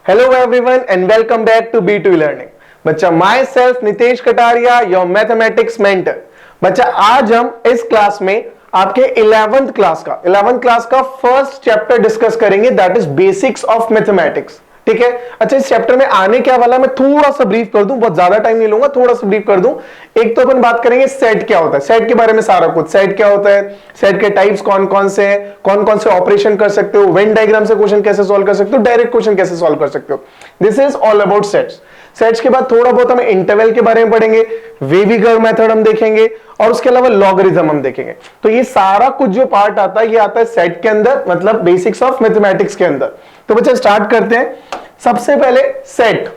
Hello everyone and welcome back to B2 Learning. बच्चा my self Nitesh Kataria your mathematics mentor. बच्चा आज हम इस क्लास में आपके 11th क्लास का फर्स्ट चैप्टर डिस्कस करेंगे, that is basics of mathematics. ठीक है। अच्छा, इस चैप्टर में आने क्या वाला मैं थोड़ा सा ब्रीफ कर दूं, बहुत ज्यादा टाइम नहीं लूंगा, थोड़ा सा ब्रीफ कर दूं। एक तो अपन बात करेंगे सेट क्या होता है, सेट के बारे में सारा कुछ, सेट क्या होता है, सेट के टाइप्स कौन कौन से हैं, कौन कौन से ऑपरेशन कर सकते हो, वेन डायग्राम से क्वेश्चन कैसे सॉल्व कर सकते हो, डायरेक्ट क्वेश्चन कैसे सॉल्व कर सकते हो। This is all about sets. Sets के बाद थोड़ा बहुत हम इंटरवल के बारे में पढ़ेंगे, वेविगर मेथड हम देखेंगे और उसके अलावा लॉगरिथम हम देखेंगे। तो ये सारा कुछ जो पार्ट आता है ये आता है सेट के अंदर, मतलब बेसिक्स ऑफ मैथमेटिक्स के अंदर। तो बच्चा स्टार्ट करते हैं। सबसे पहले सेट,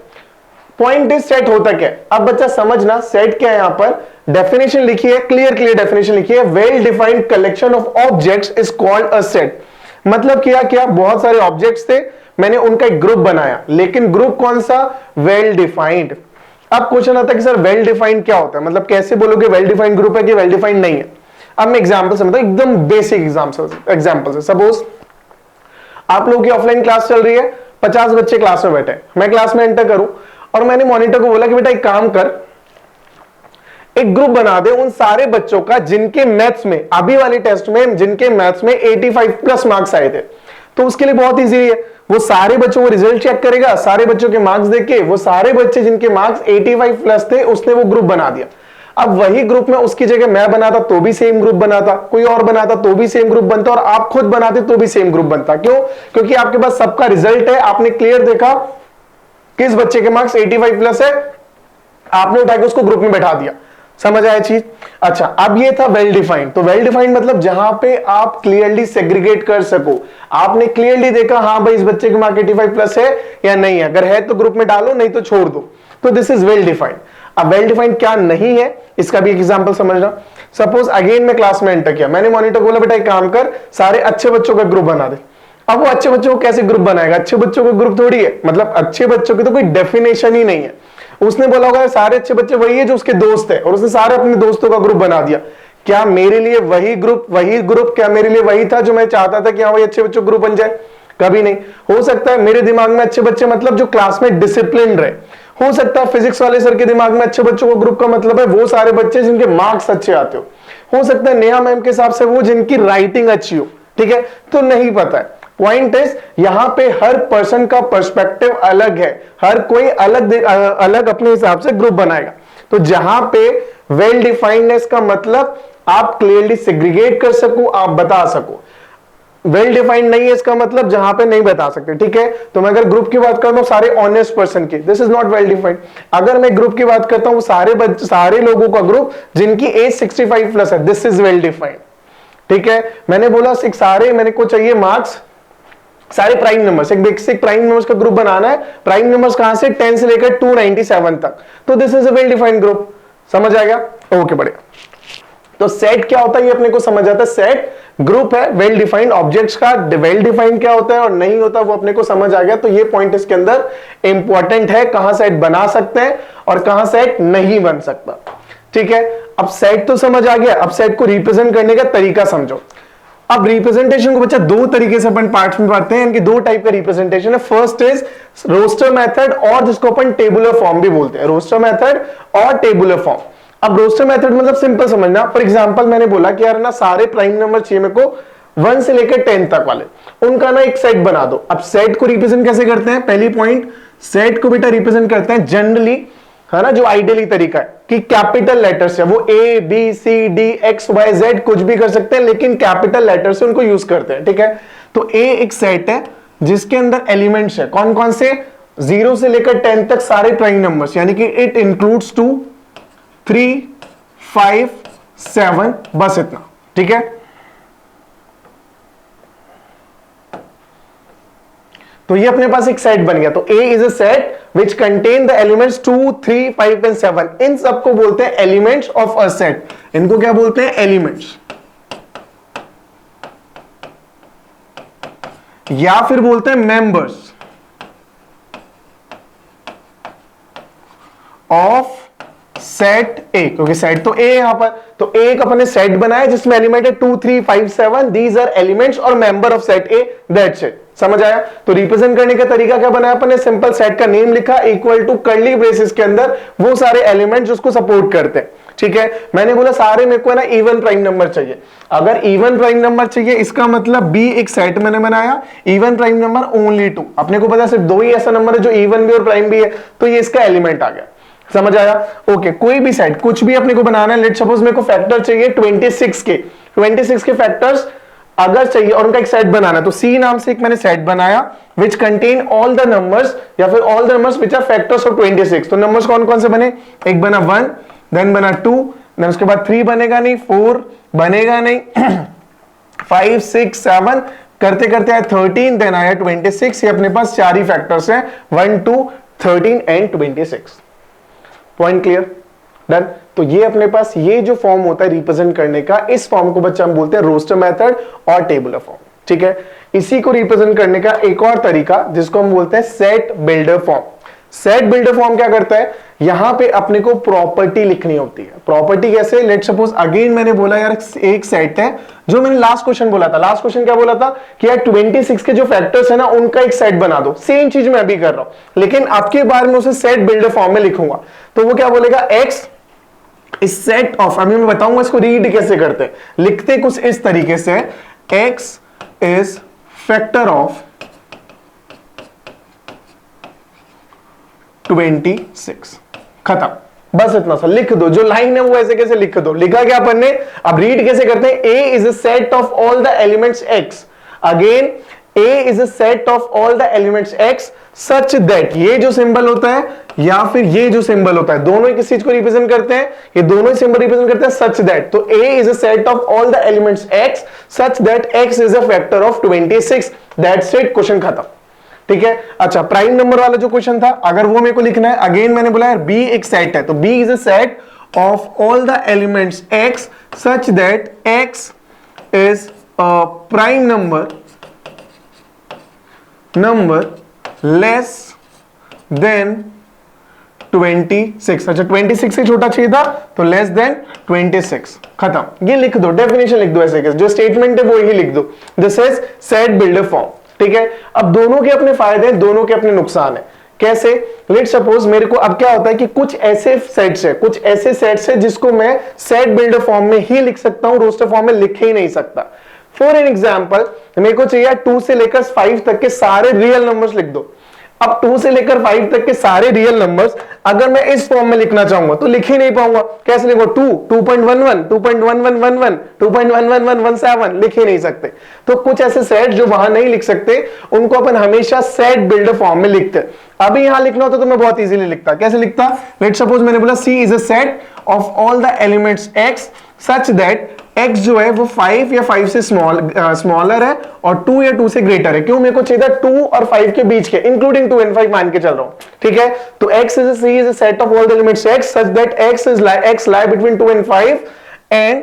पॉइंट इज सेट होता क्या है। अब बच्चा समझना सेट क्या है। यहां पर डेफिनेशन लिखी है, क्लियर डेफिनेशन लिखी है, well defined collection of objects is called a set. मतलब क्या बहुत सारे ऑब्जेक्ट्स थे, मैंने उनका एक ग्रुप बनाया, लेकिन ग्रुप कौन सा, वेल डिफाइंड। अब क्वेश्चन आता है कि सर वेल डिफाइंड क्या होता है, मतलब कैसे बोलोगे वेल डिफाइंड ग्रुप है कि वेल डिफाइंड नहीं है। अब मैं एग्जांपल समझता हूं, एकदम बेसिक एग्जांपल से। सपोज आप लोगों की ऑफलाइन क्लास चल रही है, 50 बच्चे क्लास में बैठे, मैं क्लास में एंटर करूं और मैंने मॉनिटर को बोला कि बेटा एक काम कर, एक ग्रुप बना दे उन सारे बच्चों का जिनके मैथ्स में, अभी वाले टेस्ट में जिनके मैथ्स में 85 प्लस मार्क्स आए थे। तो उसके लिए बहुत इजी है, वो सारे बच्चों को रिजल्ट चेक करेगा, सारे बच्चों के मार्क्स देके वो सारे बच्चे जिनके मार्क्स 85 प्लस थे उसने वो ग्रुप बना दिया। अब वही ग्रुप में उसकी जगह मैं बनाता तो भी सेम ग्रुप बनाता, कोई और बनाता तो भी सेम ग्रुप बनता, और आप खुद बनाते तो भी सेम ग्रुप बनता। क्यों? क्योंकि आपके पास सबका रिजल्ट है, आपने क्लियर देखा किस बच्चे के मार्क्स 85 प्लस है, आपने उठा के उसको ग्रुप में बैठा दिया। समझ आया चीज? अच्छा, अब ये था वेल डिफाइंड। तो वेल डिफाइंड मतलब जहां पे आप क्लियरली सेग्रीगेट कर सको, आपने क्लियरली देखा हाँ भाई इस बच्चे के मार्क 85 प्लस है या नहीं है, अगर है तो ग्रुप में डालो, नहीं तो छोड़ दो। तो दिस इज वेल डिफाइंड। अब वेल डिफाइंड क्या नहीं है इसका भी एक एग्जांपल समझना। सपोज अगेन मैं क्लास में एंटर किया, मैंने मॉनिटर को बोला बेटा एक काम कर, सारे अच्छे बच्चों का ग्रुप बना दे। अब वो अच्छे बच्चों को कैसे ग्रुप बनाएगा, अच्छे बच्चों का ग्रुप थोड़ी है, मतलब अच्छे बच्चों की तो कोई डेफिनेशन ही नहीं है। उसने बोला होगा सारे अच्छे बच्चे वही है जो उसके दोस्त है, और उसने सारे अपने दोस्तों का ग्रुप बना दिया। क्या मेरे लिए वही ग्रुप क्या मेरे लिए वही था जो मैं चाहता था कि हाँ वही अच्छे बच्चों ग्रुप बन जाए? कभी नहीं। हो सकता है मेरे दिमाग में अच्छे बच्चे मतलब जो क्लास में डिसिप्लिन रहे, हो सकता है फिजिक्स वाले सर के दिमाग में अच्छे बच्चों को ग्रुप का मतलब है वो सारे बच्चे जिनके मार्क्स अच्छे आते हो सकता है नेहा मैम के हिसाब से वो जिनकी राइटिंग अच्छी हो। ठीक है, तो नहीं पता है। पॉइंट इज यहां पे हर पर्सन का पर्सपेक्टिव अलग है, हर कोई अलग अपने हिसाब से ग्रुप बनाएगा। तो जहां पे वेल डिफाइंडनेस का मतलब आप क्लियरली सेग्रीगेट कर सको, आप बता सको। वेल डिफाइंड नहीं है इसका मतलब जहां पे नहीं बता सकते। ठीक है, तो मैं अगर ग्रुप की बात करता हूं सारे ऑनेस्ट पर्सन की, this is not well defined. अगर मैं ग्रुप की बात करता हूं सारे लोगों का ग्रुप जिनकी एज 65 प्लस है, दिस इज वेल डिफाइंड। ठीक है, मैंने बोला सारे मेरे को चाहिए मार्क्स, सारे प्राइम नंबर्स, एक बेसिक प्राइम नंबर्स का ग्रुप बनाना है। प्राइम नंबर्स कहां से, 10 से लेकर 297 तक। तो this is a well defined group. समझ आ गया? ओके, बढ़िया। तो सेट क्या होता है ये अपने को समझ आता है। सेट ग्रुप है वेल डिफाइंड ऑब्जेक्ट्स का। वेल डिफाइंड क्या होता है और नहीं होता वो अपने को समझ आ गया। तो ये पॉइंट इसके अंदर इंपॉर्टेंट है, कहां सेट बना सकते हैं और कहां सेट नहीं बन सकता। ठीक है, अब सेट तो समझ आ गया, अब सेट को रिप्रेजेंट करने का तरीका समझो। अब रिप्रेजेंटेशन को बच्चा दो तरीके से अपन पार्ट्स में पढ़ते हैं, इनकी दो टाइप का रिप्रेजेंटेशन है। फर्स्ट इज रोस्टर मेथड, और जिसको अपन टेबुलर फॉर्म भी बोलते हैं, रोस्टर मेथड और टेबुलर फॉर्म। अब रोस्टर मेथड मतलब सिंपल समझना। फॉर एग्जांपल मैंने बोला कि यार ना सारे प्राइम नंबर चाहिए मेरे को 1 से लेकर 10 तक वाले, उनका ना एक सेट बना दो। अब सेट को रिप्रेजेंट कैसे करते हैं, पहली पॉइंट, सेट को बेटा रिप्रेजेंट करते हैं जनरली, है ना, जो आइडियली तरीका है कि कैपिटल लेटर से, वो A B C D X Y Z कुछ भी कर सकते हैं, लेकिन कैपिटल लेटर से उनको यूज करते हैं। ठीक है, तो ए एक सेट है जिसके अंदर एलिमेंट्स है, कौन कौन से, 0 से लेकर 10 तक सारे प्राइम नंबर्स, यानी कि इट इंक्लूड्स 2 3 5 7, बस इतना। ठीक है, तो ये अपने पास एक सेट बन गया। तो A is a set which contain the elements 2 3 5 and 7। इन सबको बोलते हैं एलिमेंट्स ऑफ अ सेट। इनको क्या बोलते हैं, एलिमेंट्स, या फिर बोलते हैं मेंबर्स ऑफ सेट ए, क्योंकि सेट तो ए यहां पर। तो ए एक अपने सेट बनाया जिसमें एलिमेंट है 2 3 5 7, दीज आर एलिमेंट्स और member of set A, that's it. समझ आया? तो रिप्रेजेंट करने का तरीका क्या बनाया अपन ने, सिंपल सेट का नेम लिखा इक्वल टू कर्ली ब्रेसेस के अंदर वो सारे एलिमेंट्स उसको सपोर्ट करते हैं, ठीक है। मैंने बोला सारे मेरे को है ना इवन प्राइम नंबर चाहिए। अगर इवन प्राइम नंबर चाहिए इसका मतलब बी एक सेट मैंने बनाया, इवन प्राइम नंबर ओनली 2। अपने को पता सिर्फ 2 ही ऐसा नंबर है जो इवन भी और प्राइम भी है, तो ये इसका एलिमेंट आ गया। समझ आया? ओके, कोई भी सेट कुछ भी अपने को बनाना है। लेट सपोज मेरे को फैक्टर चाहिए 26 के फैक्टर्स अगर चाहिए और उनका एक सेट बनाना, तो सी नाम से एक मैंने सेट बनाया which contain all the numbers या फिर all the numbers which are factors of 26। तो नंबर्स कौन कौन से बने, एक बना 1, देन बना 2, देन उसके बाद 3 बनेगा नहीं, 4 बनेगा नहीं, 5 6 7 करते करते आया 13, देन आया 26। ये अपने पास 4 ही फैक्टर्स हैं, 1 2 13 एंड 26। Point clear? डन। तो ये अपने पास ये जो फॉर्म होता है रिप्रेजेंट करने का, इस फॉर्म को बच्चा हम बोलते हैं रोस्टर मेथड और टेबुलर फॉर्म, ठीक है। इसी को रिप्रेजेंट करने का एक और तरीका जिसको हम बोलते हैं set builder form. Set builder form क्या करता है, यहां पे अपने को प्रॉपर्टी लिखनी होती है। प्रॉपर्टी कैसे, लेट सपोज अगेन मैंने बोला यार एक सेट है, जो मैंने लास्ट क्वेश्चन बोला था। लास्ट क्वेश्चन क्या बोला था कि यार 26 के जो फैक्टर्स है ना उनका एक सेट बना दो। सेम चीज मैं अभी कर रहा हूं, लेकिन आपके बार में उसे सेट बिल्डर फॉर्म में लिखूंगा। तो वो क्या बोलेगा, एक्स इस सेट ऑफ, अभी मैं बताऊंगा इसको रीड कैसे करते हैं। लिखते कुछ इस तरीके से, एक्स इज फैक्टर ऑफ 26, खत्म। बस इतना सा लिख दो, जो लाइन है वो ऐसे कैसे लिख दो। लिखा क्या अपन ने, अब रीड कैसे करते हैं, A is a set of all the elements x. Again A is a set of all the elements x such that, ये जो सिंबल होता है या फिर ये जो सिंबल होता है, दोनों ही किस चीज को रिप्रेजेंट करते हैं, ये दोनों ही सिंबल रिप्रेजेंट करते हैं सच दैट। तो A is a set of all the elements x such that x is a factor of 26। That's it, question खत्म, ठीक है। अच्छा, प्राइम नंबर वाला जो क्वेश्चन था, अगर वो मेरे को लिखना है, अगेन मैंने बोला यार बी एक सेट है, तो B is a set of all the elements x such that x is a prime number less than 26। अच्छा, 26 से छोटा चाहिए था तो लेस देन 26, खत्म। ये लिख दो, डेफिनेशन लिख दो, ऐसे जो स्टेटमेंट है वो ही लिख दो। This is set builder form, ठीक है। अब दोनों के अपने फायदे हैं, दोनों के अपने नुकसान है। कैसे, लेट सपोज मेरे को अब क्या होता है कि कुछ ऐसे सेट्स है जिसको मैं सेट बिल्डर फॉर्म में ही लिख सकता हूं, रोस्टर फॉर्म में लिख ही नहीं सकता। फॉर एन एग्जाम्पल, मेरे को चाहिए 2 से लेकर 5 तक के सारे रियल नंबर्स लिख दो। अब 2 से लेकर 5 तक के सारे रियल नंबर्स अगर मैं इस फॉर्म में लिखना चाहूंगा तो लिख ही नहीं पाऊंगा। कैसे लिखो, 2, 2.11, 2.1111, 2.1117, लिख ही नहीं सकते। तो कुछ ऐसे सेट जो वहां नहीं लिख सकते, उनको अपन हमेशा सेट बिल्डर फॉर्म में लिखते। अभी यहां लिखना होता तो मैं बहुत इजीली लिखता। कैसे लिखता, लेट सपोज मैंने बोला C is a set of all the elements x such that x जो है वो 5 या 5 से स्मॉलर है और 2 या 2 से ग्रेटर है। क्यों, मेरे को चाहिए 2 और 5 के बीच के, इंक्लूडिंग 2 and 5 मान के चल रहा हूं, ठीक है। तो x is C is a set of all the elements x such that x lie between 2 and 5 and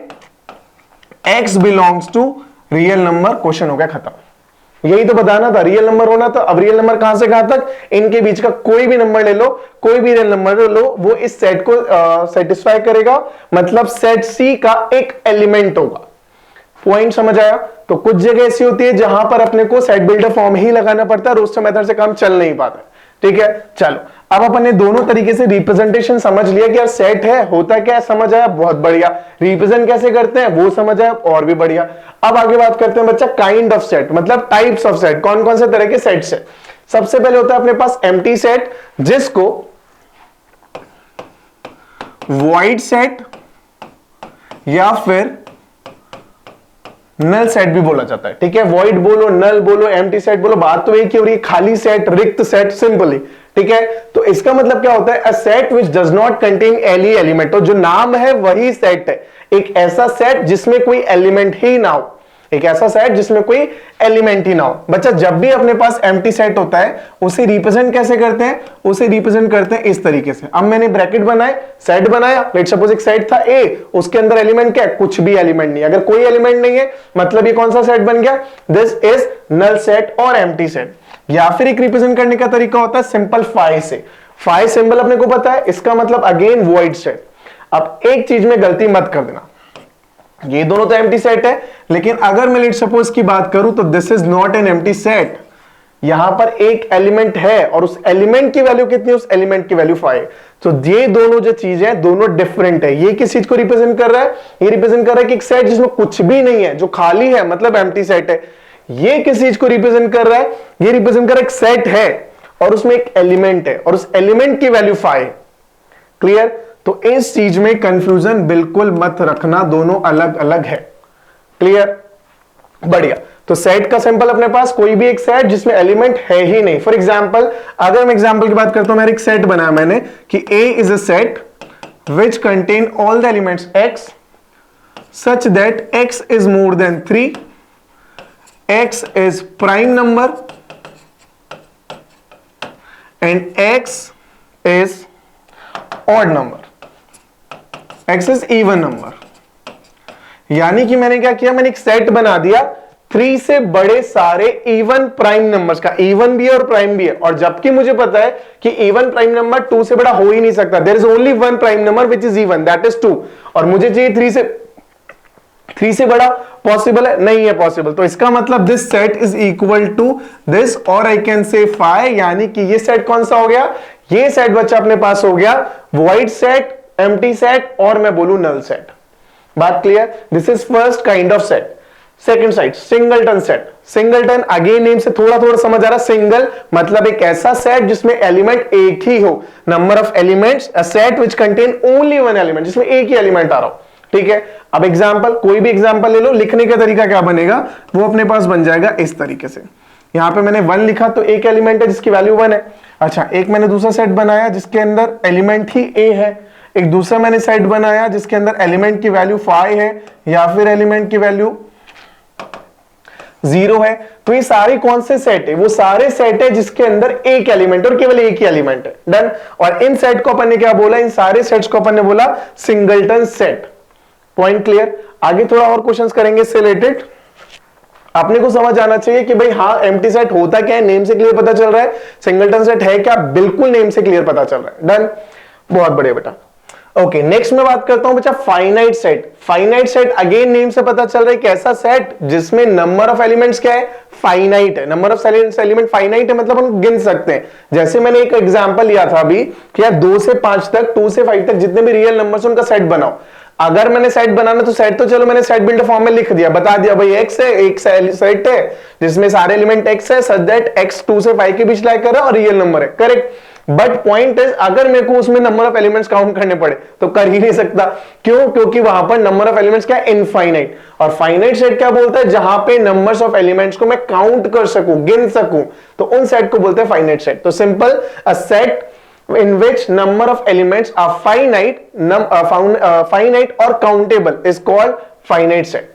x belongs to real number. Question हो गया खत्म। यही तो बताना था, रियल नंबर होना था। अब रियल नंबर कहां से कहां तक, इनके बीच का कोई भी नंबर ले लो, कोई भी रियल नंबर लो, वो इस सेट को सेटिस्फाई करेगा, मतलब सेट सी का एक एलिमेंट होगा। पॉइंट समझ आया? तो कुछ जगह ऐसी होती है जहां पर अपने को सेट बिल्डर फॉर्म ही लगाना पड़ता है, रोस्टर मेथड से काम चल नहीं पाता, ठीक है। चलो, अब अपन ने दोनों तरीके से रिप्रेजेंटेशन समझ लिया कि यार सेट है, होता क्या है, समझ आया, बहुत बढ़िया। रिप्रेजेंट कैसे करते हैं वो समझ आया, और भी बढ़िया। अब आगे बात करते हैं बच्चा काइंड ऑफ सेट, मतलब टाइप्स ऑफ सेट, कौन कौन से तरह के सेट्स है। सबसे पहले होता है अपने पास एम्प्टी सेट, जिसको वॉइड सेट या फिर नल सेट भी बोला जाता है, ठीक है। वॉइड बोलो, नल बोलो, एम्प्टी सेट बोलो, बात तो एक ही हो रही है, खाली सेट, रिक्त सेट, सिंपली, ठीक है। तो इसका मतलब क्या होता है, a set which does not contain any element. तो जो नाम है वही सेट है, एक ऐसा सेट जिसमें कोई एलिमेंट ही ना हो, एक ऐसा सेट जिसमें कोई एलिमेंट ही ना हो। बच्चा, जब भी अपने पास एम्प्टी सेट होता है उसे रिप्रेजेंट कैसे करते हैं, उसे रिप्रेजेंट करते हैं इस तरीके से। अब मैंने ब्रैकेट बनाए, सेट बनाया, लेट सपोज एक सेट था ए, उसके अंदर एलिमेंट क्या है, कुछ भी एलिमेंट नहीं। अगर कोई एलिमेंट नहीं है मतलब ये कौन सा सेट बन गया, दिस इज नल सेट और एम्प्टी सेट। या फिर एक रिप्रेजेंट करने का तरीका होता है सिंपल फाई से। फाई सिंबल अपने को पता है, इसका मतलब अगेन वॉइड सेट। अब एक चीज में गलती मत कर देना, ये दोनों तो एम्प्टी सेट है, लेकिन अगर मैं लेट सपोज की बात करूं तो this is not an empty set, यहां पर एक एलिमेंट है और उस एलिमेंट की वैल्यू कितनी है, उस एलिमेंट की वैल्यू 5। तो ये दोनों जो चीजें हैं दोनों डिफरेंट है। ये किस चीज को रिप्रेजेंट कर रहा है, ये रिप्रेजेंट कर रहा है कि एक सेट जिसमें कुछ भी नहीं है, जो खाली है, मतलब एम्प्टी सेट है। ये किस चीज को रिप्रेजेंट कर रहा है, ये रिप्रेजेंट कर रहा है एक सेट है और उसमें एक एलिमेंट है और उस एलिमेंट की वैल्यू 5। क्लियर? तो इस चीज में कंफ्यूजन बिल्कुल मत रखना, दोनों अलग अलग है। क्लियर? बढ़िया। तो सेट का सिंपल अपने पास कोई भी एक सेट जिसमें एलिमेंट है ही नहीं। फॉर एग्जांपल, अगर मैं एग्जांपल की बात करता हूं, मेरा एक सेट बनाया मैंने कि A is a set which contain all the elements X such that X is more than 3, X is prime number and X is odd number, X is even number। यानी कि मैंने क्या किया, मैंने एक सेट बना दिया 3 से बड़े सारे इवन प्राइम नंबर्स का, इवन भी है और प्राइम भी है। और जबकि मुझे पता है कि इवन प्राइम नंबर 2 से बड़ा हो ही नहीं सकता, there is only one prime number which is even, that is 2। और मुझे चाहिए 3 से बड़ा पॉसिबल है, नहीं है पॉसिबल। तो इसका मतलब this set is equal to this, और आई कैन से 5। यानी कि ये सेट कौन सा हो गया, ये सेट बच्चा अपने पास हो गया वॉइड सेट, एम्प्टी सेट, और मैं बोलूं नल सेट। बात clear? This is first kind of set. Second side singleton set. Singleton again name से थोड़ा थोड़ा समझ आ रहा। सिंगल मतलब एक ऐसा सेट जिसमें एलिमेंट एक ही हो, number of elements, a set which contain only one element, जिसमें एक ही एलिमेंट आ रहा हो। ठीक है? अब एग्जांपल, कोई भी एग्जांपल ले लो, लिखने का तरीका क्या बनेगा, वो अपने पास बन जाएगा इस तरीके से। यहां पे मैंने 1 लिखा तो एक एलिमेंट है जिसकी वैल्यू 1 है। अच्छा, एक मैंने दूसरा सेट बनाया जिसके अंदर एलिमेंट ही A है। एक दूसरा मैंने सेट बनाया जिसके अंदर एलिमेंट की वैल्यू 5 है या फिर एलिमेंट की वैल्यू 0 है। तो ये सारे कौन से सेट है, वो सारे सेट है जिसके अंदर एक एलिमेंट और केवल एक ही एलिमेंट है। डन। और इन सेट को अपन ने क्या बोला, इन सारे सेट्स को अपन ने बोला सिंगलटन सेट। Point clear? आगे थोड़ा और क्वेश्चंस करेंगे इससे रिलेटेड। अपने को समझ आना चाहिए कि भाई हाँ, एम्प्टी सेट होता क्या है, नेम से क्लियर पता चल रहा है। सिंगलटन सेट है क्या, बिल्कुल नेम से क्लियर पता चल रहा है। डन, बहुत बढ़िया बेटा। ओके, नेक्स्ट मैं बात करता हूं बच्चा finite set. Finite set again name से पता चल रहा है कैसा सेट जिसमें नंबर ऑफ एलिमेंट्स क्या है, फाइनाइट है। नंबर ऑफ एलिमेंट फाइनाइट है, मतलब हम गिन सकते हैं। जैसे मैंने एक एग्जांपल लिया था अभी कि यार 2 से 5 तक, 2 से 5 तक जितने भी रियल नंबर्स उनका सेट बनाओ। अगर मैंने सेट बनाना तो सेट तो चलो मैंने सेट बिल्डर फॉर्म में लिख दिया, बता दिया भाई x है, एक सेट है जिसमें सारे एलिमेंट x है, सच दैट x 2 से 5 के बीच लाई कर रहा है और रियल नंबर है। करेक्ट। बट पॉइंट इज, अगर मेरे को उसमें नंबर ऑफ एलिमेंट्स काउंट करने पड़े तो कर ही नहीं सकता। क्यों? क्योंकि वहां पर नंबर ऑफ एलिमेंट्स क्या है, इनफाइनाइट। और फाइनाइट सेट क्या बोलता है, जहां पे नंबर्स ऑफ एलिमेंट्स को मैं काउंट कर सकूं, गिन सकूं, तो उन सेट को बोलते हैं फाइनाइट सेट। तो simple, a set in which number of elements are finite or countable is called finite set.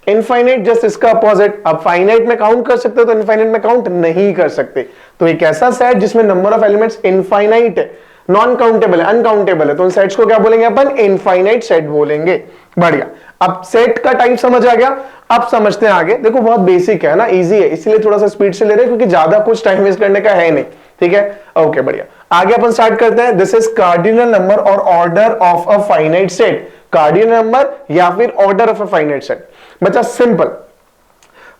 Infinite just इसका अपोजिट। अब फाइनाइट में काउंट कर सकते हो तो इनफाइनाइट में काउंट नहीं कर सकते। तो एक ऐसा सेट जिसमें नंबर ऑफ एलिमेंट्स इनफाइनाइट है, नॉन काउंटेबल है, अनकाउंटेबल है, तो उन सेट्स को क्या बोलेंगे अपन, इनफाइनाइट सेट बोलेंगे। बढ़िया। अब सेट का टाइप समझ आ गया। अब समझते हैं आगे। देखो बहुत बेसिक है ना, इजी है, इसीलिए थोड़ा सा स्पीड से ले रहे हैं क्योंकि ज्यादा कुछ टाइम वेस्ट करने का है नहीं। ठीक है? ओके, बढ़िया। आगे अपन स्टार्ट करते हैं। दिस इज कार्डिनल नंबर और order of a finite set. Cardinal number या फिर order of a finite set. बच्चा simple,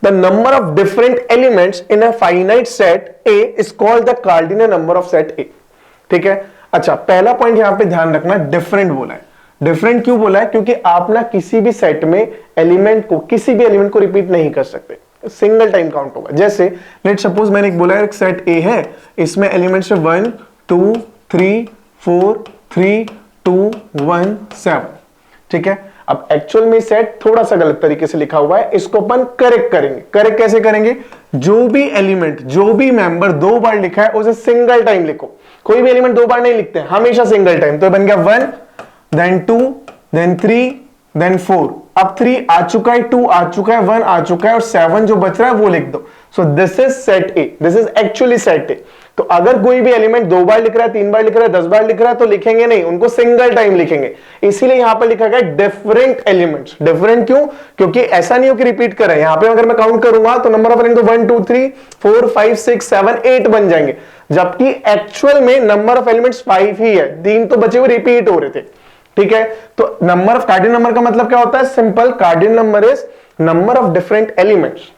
the number of different elements in a finite set A is called the cardinal number of set A। ठीक है? अच्छा, पहला point यहां पे ध्यान रखना, डिफरेंट बोला है। डिफरेंट क्यों बोला है? क्योंकि आप ना किसी भी सेट में एलिमेंट को, किसी भी एलिमेंट को रिपीट नहीं कर सकते, सिंगल टाइम काउंट होगा। जैसे लेट सपोज मैंने एक बोला है, एक सेट A है, इसमें एलिमेंट्स है 1 2 3 4 3 2 1 7। ठीक है? अब एक्चुअल में सेट थोड़ा सा गलत तरीके से लिखा हुआ है, इसको अपन करेक्ट करेंगे। करेक्ट कैसे करेंगे, जो भी एलिमेंट, जो भी मेंबर 2 बार लिखा है उसे सिंगल टाइम लिखो। कोई भी एलिमेंट 2 बार नहीं लिखते, हमेशा सिंगल टाइम। तो बन गया 1 देन 2 देन 3 देन 4। अब 3 आ चुका है, 2 आ चुका है, 1 आ चुका है और 7 जो बच रहा है वो लिख दो। So this is set A, this is actually set ए। तो अगर कोई भी एलिमेंट 2 बार लिख रहा है, 3 बार लिख रहा है, 10 बार लिख रहा है तो लिखेंगे नहीं, उनको सिंगल टाइम लिखेंगे। इसीलिए यहां पर लिखा गया डिफरेंट एलिमेंट्स। डिफरेंट क्यों? क्योंकि ऐसा नहीं हो कि रिपीट करें। यहां पे अगर मैं काउंट करूंगा तो नंबर ऑफ एलिमेंट 1 2 3 4 5 6 7 8 बन जाएंगे, जबकि एक्चुअल में नंबर ऑफ एलिमेंट्स 5 ही है, 3 तो बचे हुए रिपीट हो रहे थे। ठीक है? तो नंबर ऑफ कार्डिनल नंबर का मतलब क्या होता है, simple, cardinal number is number of different elements,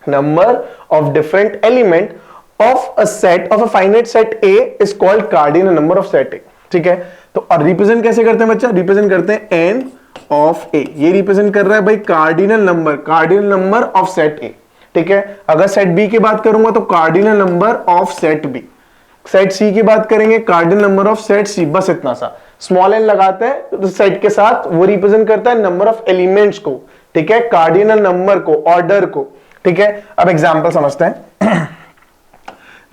number of different element of a set of a finite set A is called cardinal number of set A. ठीक है, तो represent कैसे करते हैं बच्चा? रिप्रेजेंट करते हैं एन ऑफ ए। ये रिप्रेजेंट कर रहा है भाई cardinal number of set A. ठीक है, अगर सेट बी की बात करूंगा तो cardinal number of set B. Set C की बात करेंगे cardinal number of set C. बस इतना सा स्मॉल एन लगाते हैं तो सेट के साथ वो रिप्रेजेंट करता है नंबर ऑफ एलिमेंट्स को। ठीक है, कार्डिनल नंबर को, ऑर्डर को। ठीक है, अब एग्जांपल समझते हैं।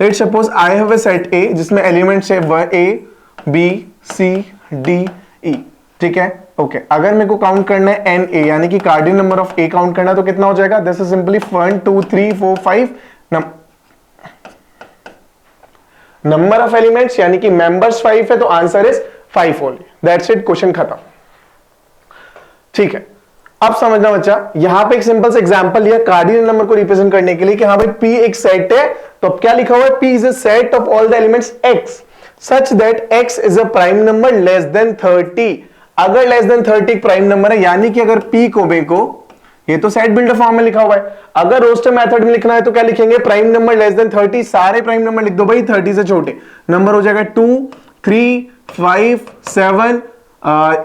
Let's suppose I have a set ए जिसमें एलिमेंट्स है ए बी सी डी ई। ठीक है, ओके, अगर मेरे को काउंट करना है एन ए यानी कि cardinal number of A count करना है तो कितना हो जाएगा? This is simply 1 2 3 4 5 number of elements यानी कि मेंबर्स 5 है तो answer is 5 only. That's it, question खत्म। ठीक है, अब समझना बच्चा, यहां पे एक सिंपल सा एग्जांपल लिया कार्डिनल नंबर को रिप्रेजेंट करने के लिए कि हाँ भाई P एक सेट है, तो अब क्या लिखा हुआ है? P is a set of all the elements X such that X is a prime number less then 30। अगर लेस देन 30 प्राइम नंबर है यानी कि अगर P को बे को, ये तो सेट बिल्डर फॉर्म में लिखा हुआ है, अगर रोस्टर मेथड में लिखना है तो क्या लिखेंगे? Prime number less then 30। सारे प्राइम नंबर लिख दो भाई, 30 से छोटे नंबर हो जाएगा 2 3 5 7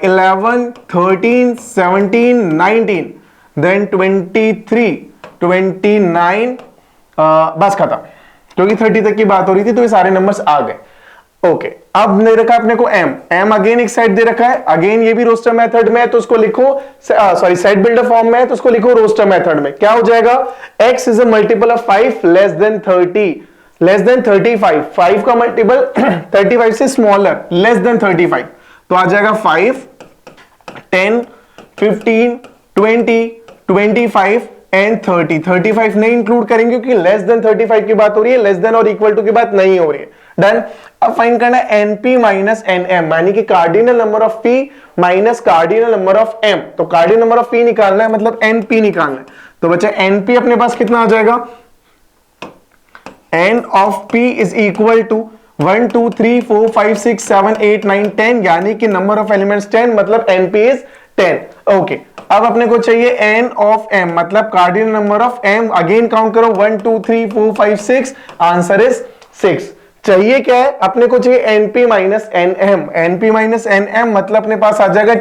11 13 17 19 देन 23 29 बस खत्म, क्योंकि 30 तक की बात हो रही थी तो ये सारे नंबर्स आ गए। ओके, अब दे रखा है अपने को m अगेन एक सेट दे रखा है, अगेन ये भी रोस्टर मेथड में है तो उसको लिखो, सॉरी सेट बिल्डर फॉर्म में है तो उसको लिखो रोस्टर मेथड में। क्या हो जाएगा? x is a multiple of 5 less than 30 less than 35। 5 का मल्टीपल 35 से स्मॉलर लेस देन 35 तो आ जाएगा 5 10 15 20 25 एंड 30। 35 नहीं इंक्लूड करेंगे क्योंकि लेस देन 35 की बात हो रही है, लेस देन और इक्वल टू की बात नहीं हो रही है। डन। अब फाइंड करना है एनपी माइनस एनएम यानी कि cardinal number of P minus cardinal number of M. तो कार्डिनल नंबर ऑफ पी निकालना है मतलब एनपी निकालना है। तो बच्चा एनपी अपने पास कितना आ जाएगा? N of P is equal to 1 2 3 4 5 6 7 8 9 10 यानी कि नंबर ऑफ एलिमेंट्स 10 मतलब एनपी इज 10। ओके, अब अपने को चाहिए एन ऑफ एम मतलब cardinal number of M. Again count करो 1 2 3 4 5 6, आंसर इज 6। चाहिए क्या है? अपने को चाहिए NP minus NM. NP minus NM मतलब अपने पास आ जाएगा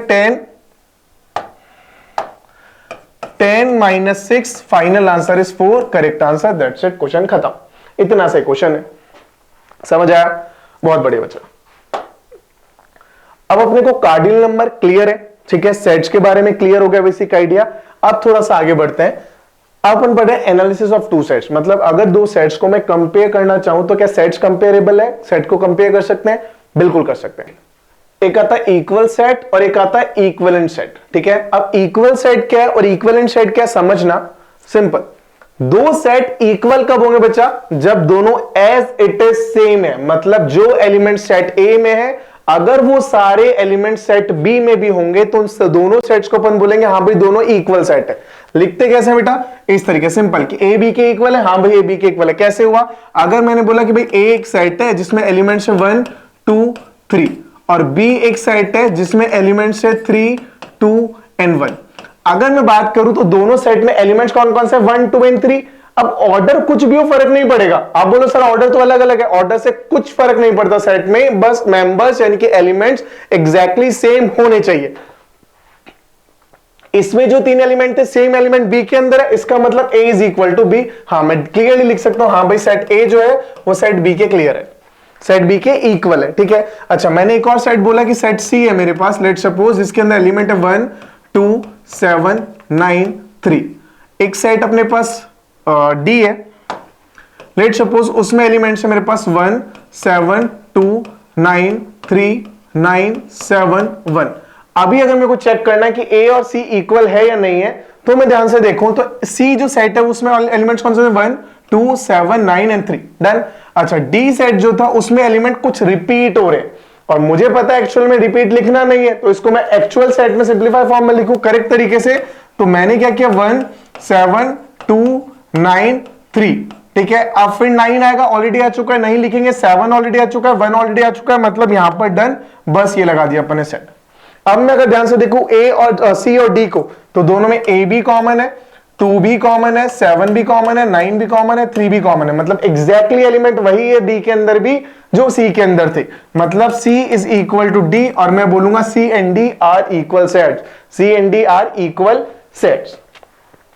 10 minus 6, final answer is 4। Correct answer, that's it, question खत्म। इतना से क्वेश्चन है, समझ आया? बहुत बढ़िया बच्चा। अब अपने को कार्डिनल नंबर क्लियर है, ठीक है, सेट्स के बारे में क्लियर हो गया बेसिक आइडिया। अब थोड़ा सा आगे बढ़ते हैं। अपन पढ़े एनालिसिस ऑफ टू सेट्स, मतलब अगर दो सेट्स को मैं कंपेयर करना चाहूं तो क्या सेट्स कंपेरेबल है? सेट को कंपेयर कर सकते हैं? बिल्कुल कर सकते हैं। एक आता है इक्वल सेट और एक आता है इक्विवेलेंट सेट। ठीक है, अब इक्वल सेट क्या है और इक्विवेलेंट सेट क्या है समझना सिंपल। दो सेट इक्वल कब होंगे बच्चा? जब दोनों एज इट इज सेम है, मतलब जो एलिमेंट सेट ए में है अगर वो सारे एलिमेंट सेट बी में भी होंगे तो उन दोनों सेट्स को अपन बोलेंगे हाँ भाई दोनों इक्वल सेट है। लिखते कैसे बेटा? इस तरीके सिंपल कि ए बी के इक्वल है, हाँ भाई ए बी के इक्वल है। कैसे हुआ? अगर मैंने बोला कि भाई ए एक सेट है जिसमें एलिमेंट्स है 1 2 3 और बी एक सेट है जिसमें एलिमेंट्स है 3 2 एंड 1। अगर मैं बात करूं तो दोनों सेट में एलिमेंट्स कौन कौन से 1 2 एंड 3। अब ऑर्डर कुछ भी हो फर्क नहीं पड़ेगा। आप बोलो सर ऑर्डर तो अलग अलग है, ऑर्डर से कुछ फर्क नहीं पड़ता सेट में, बस मेंबर्स यानी कि एलिमेंट्स एग्जैक्टली सेम होने चाहिए। इसमें जो तीन एलिमेंट थे सेम एलिमेंट बी के अंदर है, इसका मतलब ए इज इक्वल टू बी। हाँ मैं क्लियरली लिख सकता हूं हाँ भाई सेट ए जो है वो सेट बी के क्लियर है, सेट बी के इक्वल है। ठीक है, अच्छा मैंने एक और सेट बोला कि सेट सी है मेरे पास, लेट सपोज जिसके अंदर एलिमेंट है 1 2 7 9 3। एक सेट अपने पास डी है, लेट सपोज उसमें एलिमेंट्स है मेरे पास 1 7 2 9 3 9 7 1। अभी अगर मेरे को चेक करना है कि ए और सी इक्वल है या नहीं है तो मैं ध्यान से देखूं तो सी जो सेट है उसमें एलिमेंट्स कौन से 1 2 7 9 एंड 3। डन। अच्छा डी सेट जो था उसमें एलिमेंट कुछ रिपीट हो रहे हैं और मुझे पता है एक्चुअल में रिपीट लिखना नहीं है तो इसको मैं एक्चुअल सेट में सिंपलीफाई फॉर्म में लिखूं करेक्ट तरीके से। तो मैंने क्या किया 1 7 2 9 3। ठीक है, अब फिर 9 आएगा, ऑलरेडी आ चुका है, नहीं लिखेंगे, 7 ऑलरेडी आ चुका है, 1 ऑलरेडी आ चुका है, मतलब यहां पर डन, बस ये लगा दिया अपने सेट। अब मैं अगर ध्यान से देखूं ए और सी और डी को तो दोनों में ए बी कॉमन है, 2 भी कॉमन है, 7 भी कॉमन है, 9 भी कॉमन है, 3 भी कॉमन है। मतलब एग्जैक्टली एलिमेंट वही है बी के अंदर भी जो सी के अंदर थे। मतलब C is equal to D, और मैं बोलूंगा C and D are equal sets, C and D are equal sets.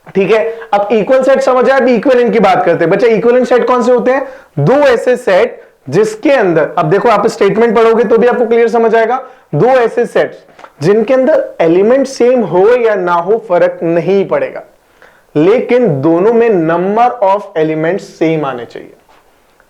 ठीक है, अब इक्वल सेट समझ आया, अब इक्विवेलेंट की बात करते हैं। बच्चा इक्विवेलेंट सेट कौन से होते हैं? दो ऐसे सेट जिसके अंदर, अब देखो आप स्टेटमेंट पढ़ोगे तो भी आपको क्लियर समझ आएगा, दो ऐसे सेट्स जिनके अंदर एलिमेंट सेम हो या ना हो फर्क नहीं पड़ेगा, लेकिन दोनों में नंबर ऑफ एलिमेंट्स सेम आने चाहिए।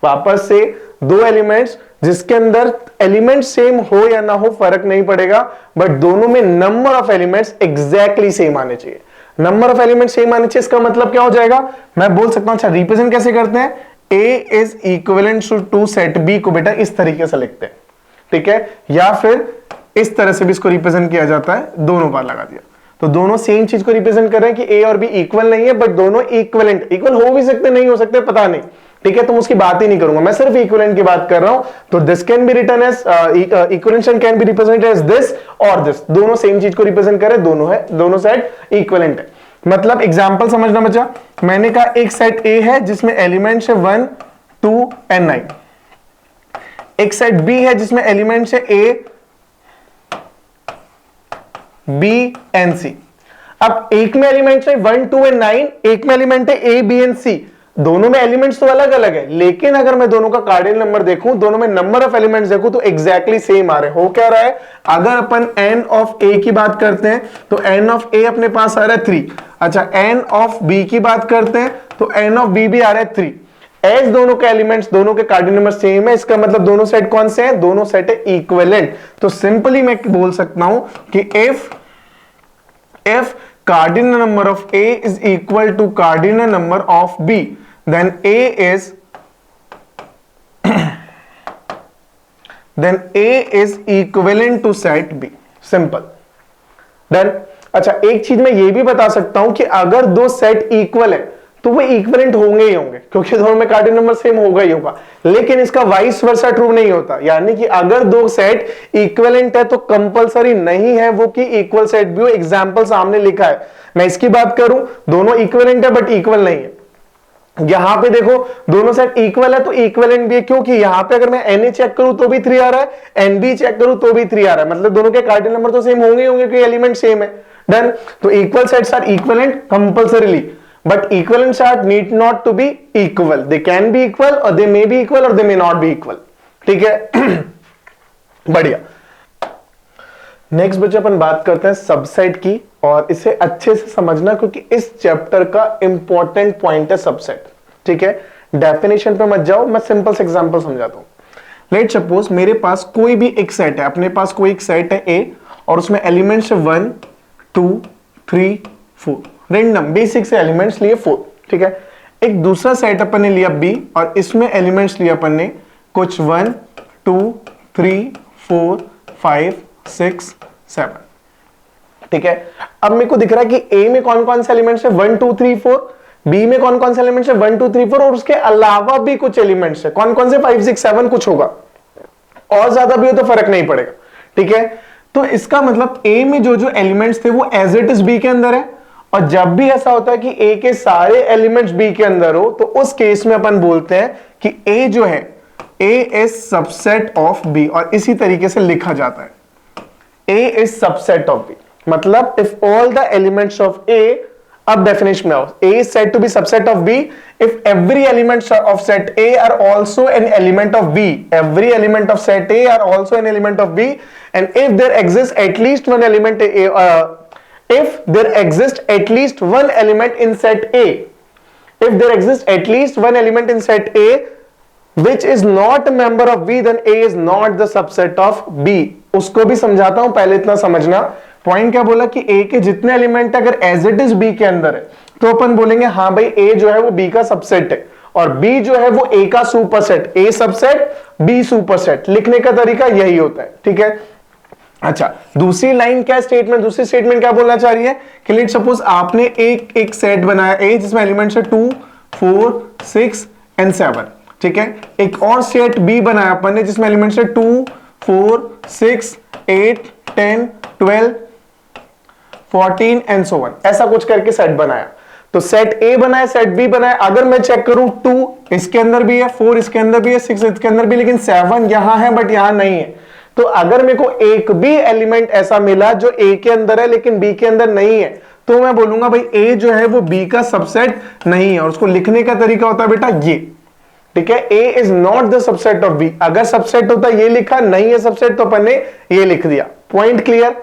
वापस से, दो एलिमेंट्स जिसके अंदर एलिमेंट सेम हो या ना हो फर्क नहीं पड़ेगा, बट दोनों में number of elements exactly same आने चाहिए। नंबर ऑफ एलिमेंट सेम आने चाहिए, इसका मतलब क्या हो जाएगा? मैं बोल सकता हूं, अच्छा रिप्रेजेंट कैसे करते हैं? A is equivalent to set B को बेटा इस तरीके से लिखते हैं, ठीक है, या फिर इस तरह से भी इसको रिप्रेजेंट किया जाता है, दोनों बार लगा दिया तो दोनों सेम चीज को रिप्रेजेंट कर रहे हैं कि A और B इक्वल नहीं है, बट दोनों इक्विवेलेंट, इक्वल हो भी सकते नहीं हो सकते पता नहीं, ठीक है, तो मैं उसकी बात ही नहीं करूंगा, मैं सिर्फ इक्विवेलेंट की बात कर रहा हूं। तो this can be written as equivalent can be represented as this और दिस, दोनों सेम चीज को रिप्रेजेंट कर रहे हैं, दोनों है, दोनों सेट इक्विवेलेंट है। मतलब एग्जांपल समझना बच्चा, मैंने कहा एक सेट A है जिसमें एलिमेंट्स है 1 2 and 9, एक सेट B है जिसमें एलिमेंट्स है A B and C। अब एक में एलिमेंट्स है 1 2 and 9, एक में एलिमेंट है A B and C, दोनों में एलिमेंट्स तो अलग अलग है, लेकिन अगर मैं दोनों का कार्डिनल नंबर देखूं, दोनों में नंबर ऑफ एलिमेंट्स देखूं तो एग्जैक्टली सेम आ रहे हैं। हो क्या रहा है? अगर अपन n ऑफ A की बात करते हैं तो n ऑफ A अपने पास आ रहा है 3। अच्छा, n ऑफ B की बात करते हैं तो n ऑफ B भी आ रहा है 3। एज दोनों के एलिमेंट्स, दोनों के कार्डिनल नंबर सेम है, इसका मतलब दोनों सेट कौन से हैं? दोनों सेट है इक्विवेलेंट। तो सिंपली मैं बोल सकता हूं कि if cardinal number of A is equal to cardinal number of B, then A is equivalent to set B। Simple done. अच्छा, एक चीज मैं ये भी बता सकता हूं कि अगर दो सेट इक्वल है तो वो इक्विवेलेंट होंगे ही होंगे, क्योंकि दोनों में कार्डिनल नंबर सेम होगा ही होगा, लेकिन इसका वाइस वर्सा ट्रू नहीं होता। यानी कि अगर दो सेट इक्विवेलेंट है तो कंपलसरी नहीं है वो कि इक्वल सेट भी हो। एग्जांपल सामने लिखा है, मैं इसकी बात करूं, दोनों इक्विवेलेंट है बट इक्वल नहीं है। यहां पे देखो दोनों सेट इक्वल है तो इक्विवेलेंट भी है, क्योंकि यहां पे अगर मैं Na चेक करूं तो भी 3 आ रहा है, Nb चेक करूं तो भी 3 आ रहा है, मतलब दोनों के कार्डिनल नंबर तो सेम होंगे ही होंगे क्योंकि एलिमेंट सेम है। डन। तो equal sets are equivalent compulsorily, but equivalent set need not to be equal, they can be equal or they may be equal or they may not be equal। ठीक है बढ़िया। Next बच्चे अपन बात करते हैं subset की, और इसे अच्छे से समझना क्योंकि इस चैप्टर का इंपॉर्टेंट पॉइंट है सबसेट। ठीक है, डेफिनेशन पे मत जाओ, मैं सिंपल से एग्जांपल समझाता हूं। लेट सपोज मेरे पास कोई भी एक सेट है, अपने पास कोई एक सेट है A और उसमें एलिमेंट्स है 1 2 3 4, रेंडम बेसिक से एलिमेंट्स लिए 4। ठीक है, एक दूसरा सेट अपन ने लिया B और इसमें एलिमेंट्स लिया अपन ने कुछ 1 2 3 4 5 6 7। ठीक है, अब मेरे को दिख रहा है कि A में कौन कौन से एलिमेंट्स है 1 2 3 4, B में कौन कौन से एलिमेंट्स है 1 2 3 4 और उसके अलावा भी कुछ एलिमेंट्स है, कौन कौन से 5 6 7 कुछ होगा, और ज्यादा भी हो तो फर्क नहीं पड़ेगा। ठीक है, तो इसका मतलब A में जो जो एलिमेंट्स थे वो एज इट इज B के अंदर है, और जब भी ऐसा होता है कि A के सारे एलिमेंट्स B के अंदर हो तो उस केस में अपन बोलते हैं कि A जो है A is subset of B, और इसी तरीके से लिखा जाता है A is subset of B। मतलब if all the elements of A, अब डेफिनेशन में आओ, A is said to be subset of B if every element of set A are also an element of B, every element of set A are also an element of B, and if there exists at least one element if there exists at least one element in set A, if there exists at least one element in set A which is not a member of B, then A is not the subset of B। उसको भी समझाता हूं, पहले इतना समझना। Point क्या बोला कि A के जितने एलिमेंट अगर एज इट इज B के अंदर है तो अपन बोलेंगे हाँ भाई A जो है वो B का सबसेट है, और B जो है वो A का superset, A subset B superset. लिखने का तरीका यही होता है। ठीक है, अच्छा दूसरी लाइन क्या स्टेटमेंट, दूसरी स्टेटमेंट क्या बोलना चाह रही है कि लेट सपोज आपने एक सेट बनाया A जिसमें एलिमेंट्स है 2 4 6 and 7। ठीक है, एक और सेट B बनाया अपन ने जिसमें एलिमेंट्स है 2 4 6 8 10 12 14 and so on, ऐसा कुछ करके सेट बनाया। तो सेट ए बनाए, सेट बी बनाए। अगर मैं चेक करूं 2 इसके अंदर भी है, 4 इसके अंदर भी है, 6 इसके अंदर भी, लेकिन 7 यहां है बट यहां नहीं है। तो अगर मेरे को एक भी एलिमेंट ऐसा मिला जो ए के अंदर है लेकिन बी के अंदर नहीं है, तो मैं बोलूंगा भाई ए जो है वो बी का सबसेट नहीं है। और उसको लिखने का तरीका होता है बेटा ये, ठीक है, A is not the subset of B. अगर सबसेट होता ये लिखा, नहीं है सबसेट तो अपन ने ये लिख दिया। पॉइंट क्लियर,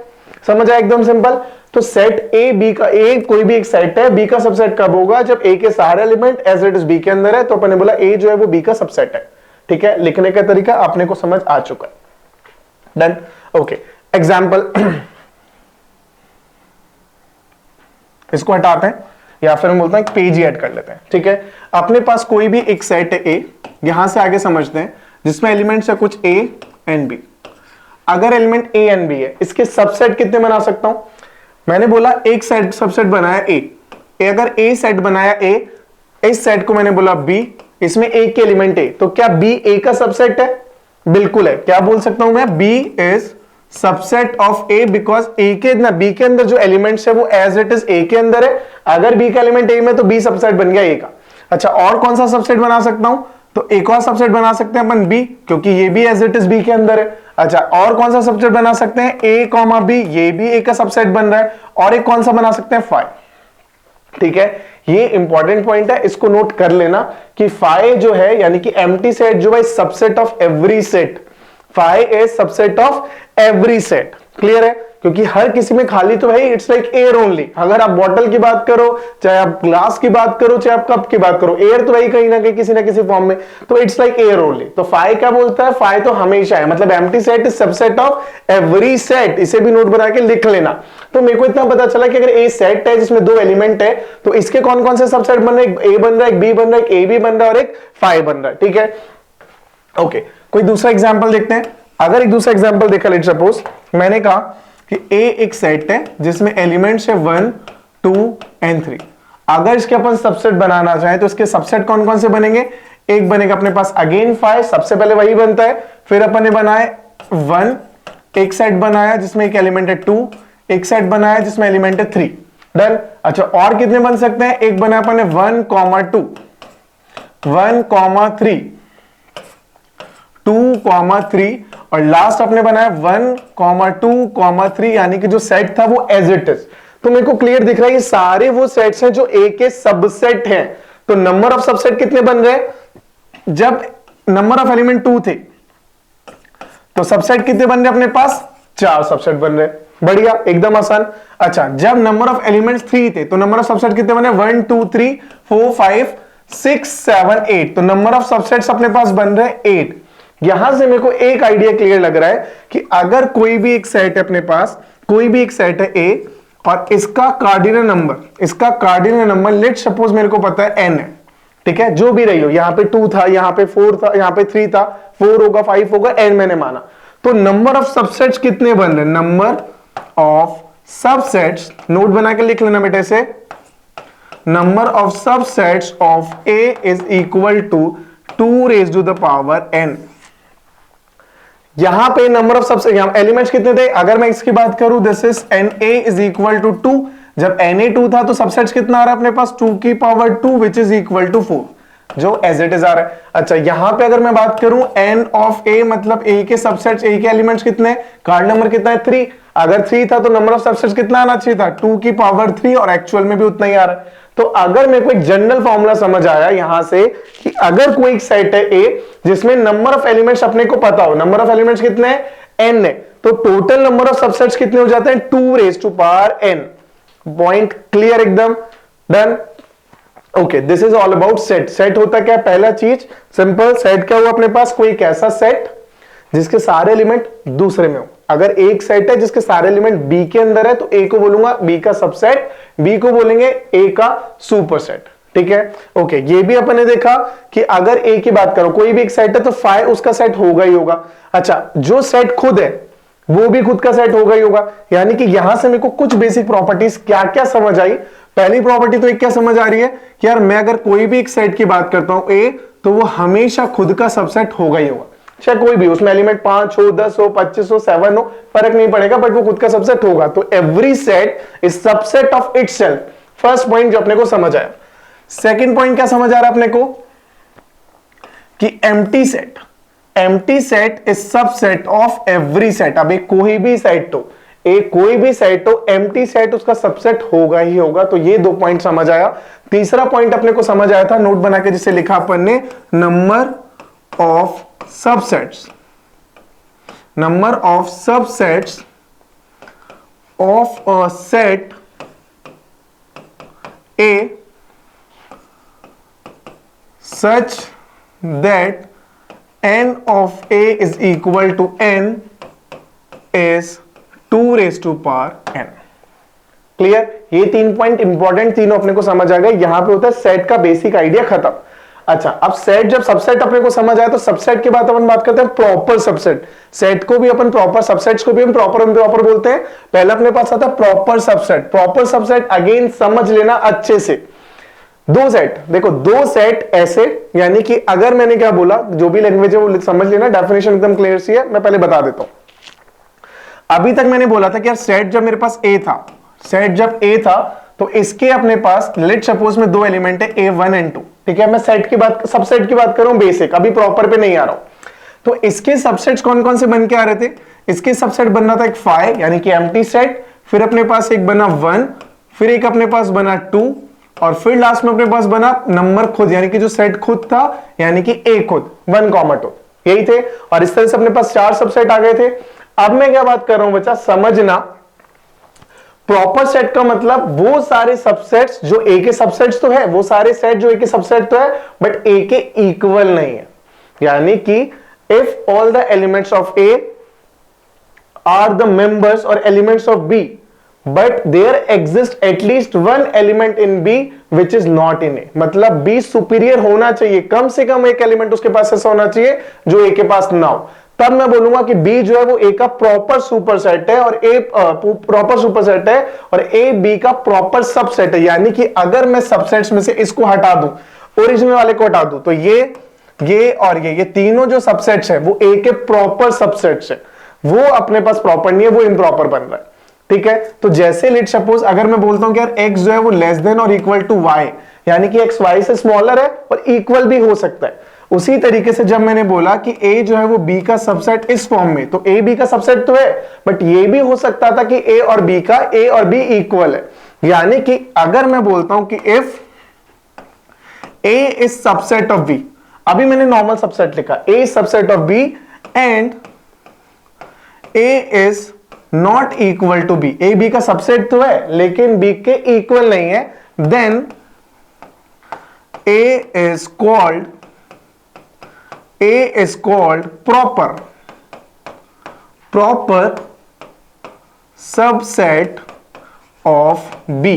समझ आया, एकदम सिंपल। तो सेट ए बी का, ए कोई भी एक सेट है, बी का सबसेट कब होगा, जब ए के सारे element as it is B के अंदर है। तो अपन ने बोला ए जो है वो बी का सबसेट है, ठीक है। लिखने का तरीका आपने को समझ आ चुका है, डन, ओके। एग्जाम्पल इसको हटाते हैं या फिर हम बोलते हैं पेज ही ऐड कर लेते हैं, ठीक है। अपने पास कोई भी एक सेट है ए, यहां से आगे समझते हैं, जिसमें एलिमेंट्स है कुछ ए एंड बी। अगर एलिमेंट ए एंड बी है, इसके सबसेट कितने बना सकता हूं। मैंने बोला एक सेट सबसेट बनाया ए, अगर ए सेट बनाया ए, इस सेट को मैंने बोला बी, इसमें एक के एलिमेंट ए, तो क्या बी ए का सबसेट है, बिल्कुल है। क्या बोल सकता हूं मैं, B is subset of A, because A के ना बी के अंदर जो एलिमेंट्स है वो एज इट इज ए के अंदर है। अगर बी का एलिमेंट ए में तो बी सबसेट बन गया ए का। अच्छा, और कौन सा सबसेट बना सकता हूं, तो एक और सबसेट बना सकते हैं अपन बी, क्योंकि ये भी एज इट इज बी के अंदर है। अच्छा, और कौन सा सबसेट बना सकते हैं, ए कॉमा बी, ये भी ए का सबसेट बन रहा है। और एक कौन सा बना सकते हैं, फाइव, ठीक है। ये इंपॉर्टेंट पॉइंट है, इसको नोट कर लेना कि फाइव जो है यानी कि एम्प्टी सेट जो है subset of every set, five is subset of every set. Clear है, क्योंकि हर किसी में खाली तो है, इट्स लाइक एयर ओनली। अगर आप बॉटल की बात करो, चाहे आप ग्लास की बात करो, चाहे आप कप की बात करो, एयर तो वही कहीं ना कहीं किसी ना किसी फॉर्म में, तो इट्स लाइक एयर ओनली। तो फाइव क्या बोलता है, फाइव तो हमेशा है, मतलब empty set is subset of every set. इसे भी नोट बना के लिख लेना। तो मेरे को इतना पता चला कि अगर ए सेट है जिसमें दो एलिमेंट है, तो इसके कौन कौन से सबसेट बन रहे हैं, एक ए बन रहा है, एक बी बन रहा है, एक ए बी बन रहा है और एक फाइव बन रहा है, ठीक है। ओके, कोई दूसरा एग्जाम्पल देखते हैं। अगर एक दूसरा एग्जाम्पल देखा, लेट सपोज मैंने कहा कि ए एक सेट है जिसमें एलिमेंट्स है 1 2 एंड 3। अगर इसके अपन सबसेट बनाना चाहें तो इसके सबसेट कौन कौन से बनेंगे, एक बनेगा अपने पास अगेन 5, सबसे पहले वही बनता है। फिर अपन ने बनाए 1, एक सेट बनाया जिसमें एक एलिमेंट है 2, एक सेट बनाया जिसमें एलिमेंट है 3, डन। अच्छा, और कितने बन सकते हैं, एक बनाया अपन ने 1, 2, 1, 3, 2, 3 और लास्ट अपने बनाया 1, 2, 3, यानी कि जो सेट था वो एज इट इज। तो मेरे को क्लियर दिख रहा है ये सारे वो सेट्स हैं जो ए के सबसेट हैं। तो नंबर ऑफ सबसेट कितने बन रहे हैं, जब नंबर ऑफ एलिमेंट 2 थे तो सबसेट कितने बन रहे अपने पास, 4 सबसेट बन रहे। बढ़िया, एकदम आसान। अच्छा, जब नंबर ऑफ एलिमेंट्स 3 थे तो नंबर ऑफ सबसेट कितने बने, 1 2 3 4 5 6 7 8। तो नंबर ऑफ सबसेट्स अपने पास बन रहे 8। यहां से मेरे को एक आइडिया क्लियर लग रहा है कि अगर कोई भी एक सेट है अपने पास, कोई भी एक सेट है ए और इसका कार्डिनल नंबर लेट सपोज मेरे को पता है n है, ठीक है, जो भी रही हो, यहां पे 2 था, यहां पे 4 था, यहां पे 3 था, 4 होगा, 5 होगा, n मैंने माना। तो नंबर ऑफ सबसेट्स कितने बन रहे, नंबर ऑफ सबसेट्स, नोट बना के लिख लेना बेटे से, number of subsets of A is equal to 2 raised to the power n। यहां पे नंबर ऑफ सबसेट, एलिमेंट्स कितने थे, अगर मैं इसकी बात करूं, this is na is equal to 2। जब na 2 था तो सबसेट्स कितना आ रहा है अपने पास, 2 की power 2 which is equal to 4, जो एज इट इज आ रहा है। अच्छा, यहां पे अगर मैं बात करूं n ऑफ a, मतलब a के सबसेट्स, a के एलिमेंट्स कितने, कार्ड नंबर कितना है 3। अगर 3 था तो नंबर ऑफ सबसेट्स कितना आना चाहिए था, 2 की पावर 3, और एक्चुअल में भी उतना ही आ रहा है। तो अगर मेरे को एक जनरल फॉर्मूला समझ आया यहां से कि अगर कोई एक सेट है ए जिसमें नंबर ऑफ एलिमेंट्स अपने को पता हो, नंबर ऑफ एलिमेंट्स कितने हैं, n है, तो टोटल नंबर ऑफ सबसेट्स कितने हो जाते हैं, 2 raised to power n। Point clear, एकदम done. Okay, this is all about set. Set होता क्या है, पहला चीज सिंपल, सेट क्या हुआ अपने पास, कोई एक ऐसा सेट जिसके सारे एलिमेंट दूसरे में हो। अगर एक सेट है जिसके सारे एलिमेंट बी के अंदर है तो ए को बोलूंगा बी का सबसेट, बी को बोलेंगे ए का सुपरसेट, ठीक है। ओके, ये भी अपन ने देखा कि अगर ए की बात करो, कोई भी एक सेट है तो फाइव उसका सेट होगा ही होगा। अच्छा, जो सेट खुद है वो भी खुद का सेट होगा ही होगा। यानी कि यहां से मेरे को कुछ बेसिक प्रॉपर्टीज क्या क्या समझ आई। पहली प्रॉपर्टी तो एक क्या समझ आ रही है कि यार मैं अगर कोई भी एक सेट की बात करता हूं ए, तो वो हमेशा खुद का सबसेट होगा ही होगा, चाहे कोई भी उसमें एलिमेंट 5 हो, 10 हो, 25 हो, 7 हो, फर्क नहीं पड़ेगा, बट वो खुद का सबसेट होगा। तो every set is subset of itself. First point जो अपने को समझ आया। सेकंड पॉइंट क्या समझ आ रहा है अपने को कि empty set is subset of every set. अब कोई भी सेट हो, एम्प्टी सेट उसका सबसेट होगा ही होगा। तो ये 2 पॉइंट समझ आया। तीसरा पॉइंट अपने को समझ आया था, नोट बना के जिसे लिखा अपन ने, number of subsets of a set A such that n of A is equal to n is 2 raised to power n। Clear? ये 3 पॉइंट इंपॉर्टेंट, तीनों अपने को समझ आ गए। यहां पे होता है सेट का बेसिक आइडिया खत्म। अच्छा, अब सेट जब सबसेट अपने को समझ आया तो सबसेट के बाद अपन बात करते हैं प्रॉपर सबसेट। सेट को भी अपन प्रॉपर, सबसेट्स को भी हम प्रॉपर इम्प्रॉपर बोलते हैं। पहले अपने पास आता है proper subset. Proper subset again समझ लेना अच्छे से। 2 सेट, देखो 2 सेट ऐसे, यानी कि अगर मैंने क्या बोला, जो भी लैंग्वेज है वो समझ लेना, डेफिनेशन एकदम क्लियर सी है, मैं पहले बता देता हूं। अभी तक मैंने बोला था कि यार सेट जब मेरे पास A था, तो इसके अपने पास लेट सपोज में 2 एलिमेंट है A1 एंड 2। ठीक है, मैं सेट की बात, सबसेट की बात कर रहा हूं, बेसिक, अभी प्रॉपर पे नहीं आ रहा हूं। तो इसके सबसेट्स कौन कौन से बन के आ रहे थे? इसके सबसेट बनना था एक 5 यानी कि एम्प्टी सेट, फिर अपने पास एक बना 1, फिर एक अपने पास बना 2, और फिर लास्ट में अपने पास बना नंबर खुद, यानी कि जो सेट खुद था, यानी कि A खुद 1, 2, यही थे। और इस तरह से अपने पास 4 सबसेट आ गए थे। अब मैं क्या बात कर रहा हूं बच्चा, समझना, प्रॉपर सेट का मतलब वो सारे सबसेट्स जो A के सबसेट्स तो है, वो सारे सेट जो A के सबसेट तो है, बट A के इक्वल नहीं है। यानी कि if all the elements of A are the members और elements of B, but there exist at least 1 element in B which is not in A, मतलब B सुपीरियर होना चाहिए, कम से कम एक एलिमेंट उसके पास ऐसा होना चाहिए जो A के पास ना हो, तब मैं बोलूंगा कि B जो है वो A का प्रॉपर सुपरसेट है, और A प्रॉपर सुपरसेट है, और A B का प्रॉपर सबसेट है। यानी कि अगर मैं सबसेट्स में से इसको हटा दूं, ओरिजिनल वाले को हटा दूं, तो ये और ये तीनों जो सबसेट्स है वो A के प्रॉपर सबसेट्स है, वो अपने पास प्रॉपर नहीं है, वो इम्प्रॉपर बन रहा है। ठीक है, तो जैसे लेट सपोज अगर मैं बोलता हूं कि यार x जो है वो लेस देन और इक्वल टू y, यानी कि x y से स्मॉलर है और इक्वल भी हो सकता है। उसी तरीके से जब मैंने बोला कि A जो है वो B का सबसेट इस फॉर्म में, तो A B का सबसेट तो है, बट ये भी हो सकता था कि A और B इक्वल है। यानी कि अगर मैं बोलता हूं कि if A is subset of B, अभी मैंने नॉर्मल सबसेट लिखा, A is subset of B and A is not equal to B, A B का सबसेट तो है लेकिन B के इक्वल नहीं है, then A is called proper subset of B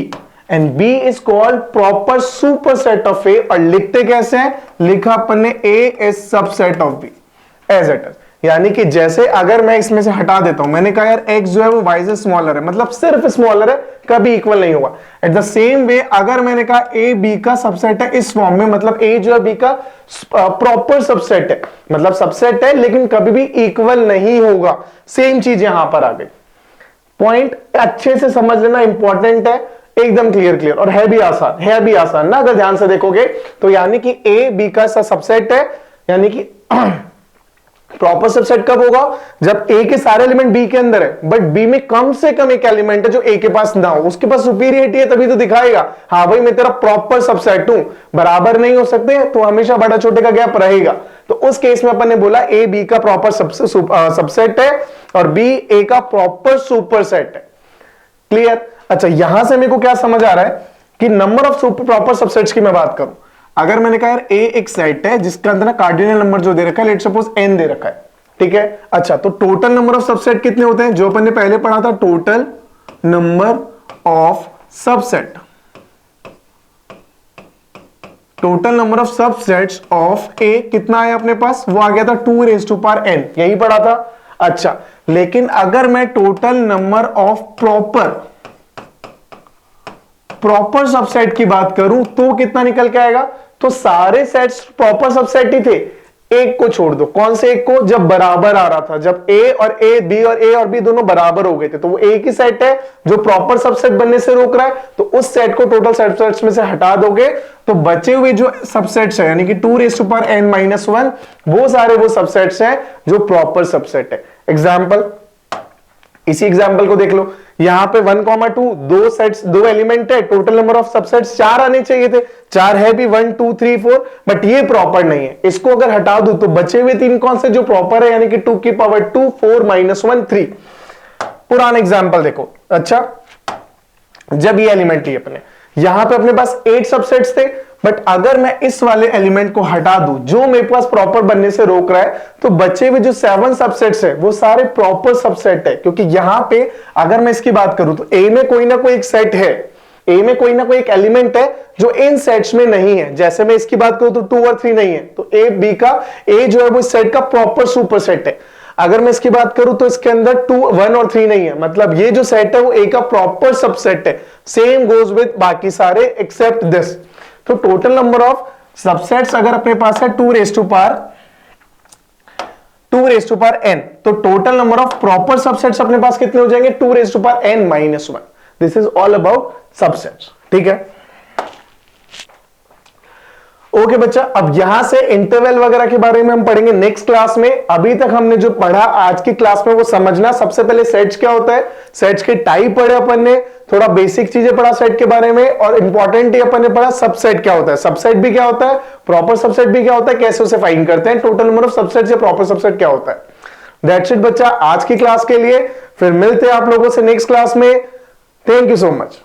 and B is called proper superset of A। और लिखते कैसे हैं? लिखा अपन ने A is subset of B as it is। यानी कि जैसे अगर मैं इसमें से हटा देता हूं, मैंने कहा यार x जो है वो y से स्मॉलर है, मतलब सिर्फ स्मॉलर है, कभी इक्वल नहीं होगा। एट द सेम वे अगर मैंने कहा a b का सबसेट है इस फॉर्म में, मतलब a जो है b का प्रॉपर सबसेट है, मतलब सबसेट है लेकिन कभी भी इक्वल नहीं होगा। सेम चीज यहां पर आ गई। पॉइंट अच्छे से समझ लेना, इंपॉर्टेंट है, एकदम क्लियर और है भी आसान ना, अगर ध्यान से देखोगे तो। यानी कि a b का सबसेट है, यानी कि प्रॉपर सबसेट कब होगा? जब A के सारे एलिमेंट B के अंदर है, बट B में कम से कम एक एलिमेंट है जो A के पास ना हो, उसके पास सुपीरियरिटी है, तभी तो दिखाएगा हाँ भाई मैं तेरा प्रॉपर सबसेट हूं। बराबर नहीं हो सकते तो हमेशा बड़ा छोटे का गैप रहेगा। तो उस केस में अपन ने बोला A B का प्रॉपर सबसेट है और B A का प्रॉपर सुपरसेट है। क्लियर? अच्छा, यहां से मेरे को क्या समझ आ रहा है कि नंबर ऑफ प्रॉपर सबसेट्स की मैं बात करूं, अगर मैंने कहा यार A एक सेट है जिसके अंदर ना कार्डिनल नंबर जो दे रखा है, लेट सपोज n दे रखा है, ठीक है। अच्छा, तो टोटल नंबर ऑफ सबसेट कितने होते हैं? जो अपन ने पहले पढ़ा था, total number of subset, total number of subsets of A कितना आया अपने पास? वो आ गया था 2 raised to power n, यही पढ़ा था। अच्छा, लेकिन अगर मैं total number of proper subset की बात करूं तो कितना निकल के आएगा? तो सारे सेट्स प्रॉपर सबसेट ही थे, एक को छोड़ दो। कौन से एक को? जब बराबर आ रहा था, जब ए और ए बी दोनों बराबर हो गए थे, तो वो एक ही सेट है जो प्रॉपर सबसेट बनने से रोक रहा है, तो उस सेट को टोटल सबसेट्स में से हटा दोगे तो बचे हुए जो सबसेट्स है यानी कि 2n-1 वो सारे वो सबसेट्स हैं जो प्रॉपर सबसेट है। एग्जांपल, इसी एग्जांपल को देख लो, यहां पे 1,2 दो सेट्स, दो एलिमेंट है, टोटल नंबर ऑफ सबसेट्स 4 आने चाहिए थे, 4 है भी 1 2 3 4, बट ये प्रॉपर नहीं है। इसको अगर हटा दूं तो बचे हुए 3 कौन से जो प्रॉपर है, यानी कि 2 की पावर 2 4 -1 3। पुराना एग्जांपल देखो। अच्छा, जब ये एलिमेंट लिए अपने, यहां पे अपने पास 8 सबसेट्स थे, बट अगर मैं इस वाले एलिमेंट को हटा दूं जो मेरे पास प्रॉपर बनने से रोक रहा है, तो बचे हुए जो 7 सबसेट्स है वो सारे प्रॉपर सबसेट है। क्योंकि यहां पे अगर मैं इसकी बात करूं तो ए में कोई ना कोई एक सेट है, ए में कोई ना कोई एक एलिमेंट है जो इन सेट्स में नहीं है। जैसे मैं इसकी बात करूं तो 2 और 3 नहीं है, तो ए बी का ए जो है वो इस सेट का प्रॉपर सुपर सेट है। अगर मैं इसकी बात करूं तो इसके अंदर 2 1 और 3 नहीं है, मतलब ये जो सेट है वो ए का प्रॉपर सबसेट है। सेम गोज विद बाकी सारे एक्सेप्ट दिस। तो टोटल नंबर ऑफ सबसेट्स अगर अपने पास है 2 रेज़ टू पावर n, तो total number of proper subsets अपने पास कितने हो जाएंगे? 2 raise to power n-1। This is all about subsets. ठीक है, ओके बच्चा, अब यहां से इंटरवल वगैरह के बारे में हम पढ़ेंगे नेक्स्ट क्लास में। अभी तक हमने जो पढ़ा आज की क्लास में वो समझना। सबसे पहले सेट्स क्या होता है, सेट्स के टाइप पढ़े अपन ने, थोड़ा बेसिक चीजें पढ़ा सेट के बारे में, और इंपॉर्टेंट अपन ने पढ़ा सबसेट क्या होता है, सबसेट भी क्या होता है, प्रॉपर सबसेट भी क्या होता है, कैसे उसे फाइंड करते हैं, टोटल नंबर ऑफ सबसेट या प्रॉपर सबसेट क्या होता है। दैट्स इट बच्चा आज की क्लास के लिए। फिर मिलते हैं आप लोगों से नेक्स्ट क्लास में। Thank you so much.